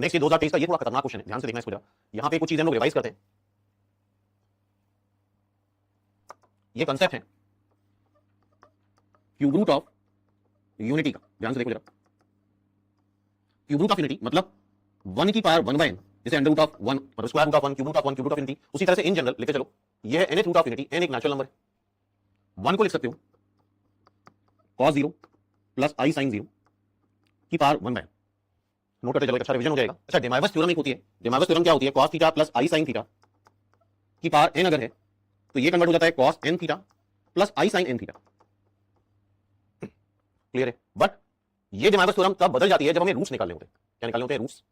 Next ये 2023 का ये थोड़ा खतरनाक क्वेश्चन है, ध्यान से देखना इसको जरा। यहां पे कुछ चीजें हम लोग रिवाइज करते हैं। ये कांसेप्ट है क्यूब रूट ऑफ यूनिटी का, ध्यान से देखो जरा। क्यूब रूट ऑफ यूनिटी मतलब 1 की पावर 1 बाय n, जैसे अंडर रूट ऑफ 1 और square root of 1, cube root of 1, cube root of unity. उसी तरह से इन जनरल लेके चलो, ये है nth root of unity. n एक नेचुरल नंबर है, 1 को लिख सकते हो cos 0 प्लस i sin 0 की पावर 1 बाय n। नोट करते चलो, एक अच्छा रिवीजन हो जाएगा। अच्छा, डेमाइवस थ्योरम एक होती है। डेमाइवस थ्योरम क्या होती है? cos theta plus i sin theta की पावर n अगर है तो ये कन्वर्ट हो जाता है cos n theta plus i sin n theta. Clear है? बट ये डेमाइवस थ्योरम तब बदल जाती है जब हमें रूट्स निकालने होते हैं। क्या निकालने होते हैं? रूट्स।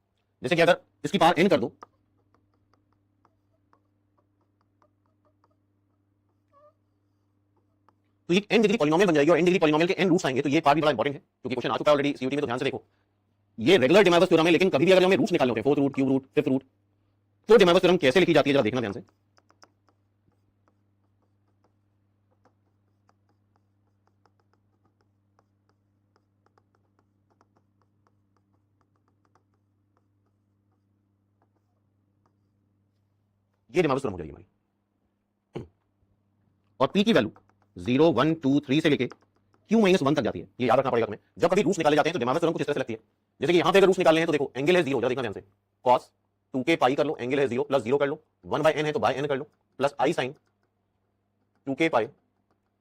जैसे कि अगर इसकी पावर n कर दो तो ये n डिग्री पॉलिनोमियल बन जाएगी और n डिग्री पॉलिनोमियल के n रूट्स आएंगे। तो ये पार्ट भी बड़ा इंपॉर्टेंट है क्योंकि क्वेश्चन आ चुका है ऑलरेडी सीयूटी में, तो ध्यान से देखो। ये रेगुलर डेमाइवस थ्योरम है, लेकिन कभी भी अगर हमें रूट्स निकालने होते हैं, fourth root, cube root, fifth root, तो डेमाइवस थ्योरम कैसे लिखी जाती है जरा देखना ध्यान से। ये डेमाइवस थ्योरम हो जाएगी हमारी, और p की वैल्यू 0 1 2 3 से लेके q माइनस 1 तक जाती है। ये याद रखना पड़ेगा तुम्हें। जब कभी रूट्स निकाले जाते हैं तो डेमाइवस थ्योरम कुछ इस तरह से लगती है। जैसे कि यहां पे अगर रूट्स निकालने हैं तो देखो, एंगल है 0, जरा देखना ध्यान से। cos 2k पाई कर लो, एंगल है 0 प्लस 0 कर लो, 1 बाय n है तो बाय n कर लो, plus i sin 2k pi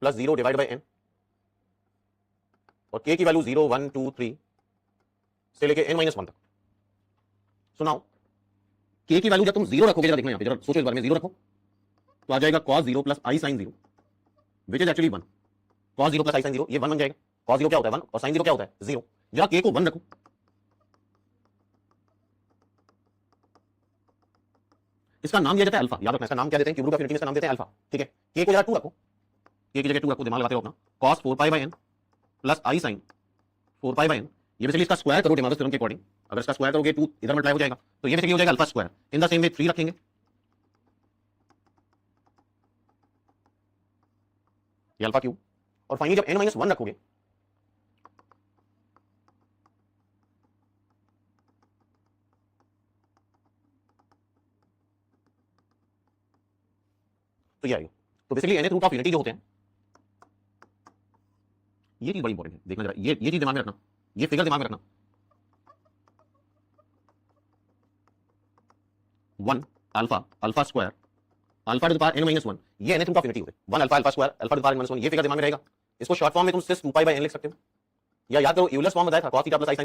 plus 0 divide by n, और k की वैल्यू 0 1 2 3 से लेके n माइनस 1 तक। सुनाओ, k की वैल्यू जब तुम 0 रखोगे, जरा देखना यहां पे, जरा सोचो इस बारे में। 0 रखो तो आ जाएगा cos 0 plus i sin 0 which is actually 1। cos 0 plus i sin 0 ये 1 बन जाएगा। cos 0 क्या होता है? 1, और sin 0 क्या होता है? 0। जरा k को 1 रखो, इसका नाम दिया जाता है अल्फा। याद रखना, इसका नाम क्या देते हैं? क्यूब रूट ऑफ यूनिटी में इसका नाम देते हैं अल्फा। ठीक है, k को जरा 2 रखो, k की जगह 2 रखो, दिमाग लगाते रहो अपना। cos 4 pi by n plus i sin 4 pi by n, ये बेसिकली इसका स्क्वायर करो डेमाइवस थ्योरम के अकॉर्डिंग। अगर इसका स्क्वायर करोगे 2 इधर मल्टीप्लाई हो जाएगा, तो ये बेसिकली हो जाएगा alpha square. In the same way 3 रखेंगे, ये अल्फा क्यूब, और फाइनली जब n माइनस 1 रखोगे तो ये आएगा। तो basically nth root of unity जो होते हैं, ये चीज बड़ी इंपॉर्टेंट है, देखना जरा। ये चीज दिमाग में रखना, ये फिगर दिमाग में रखना। 1 alpha, alpha square, alpha two the power n minus 1, ये nth रूट ऑफ यूनिटी होते हैं। 1 alpha, alpha square, alpha two the power n minus 1, ये फिगर दिमाग में रहेगा। इसको शॉर्ट फॉर्म में तुम सिर्फ 2 पाई बाय n लिख सकते हो, या याद करो यूलर्स फॉर्म बताया था cos theta plus i sin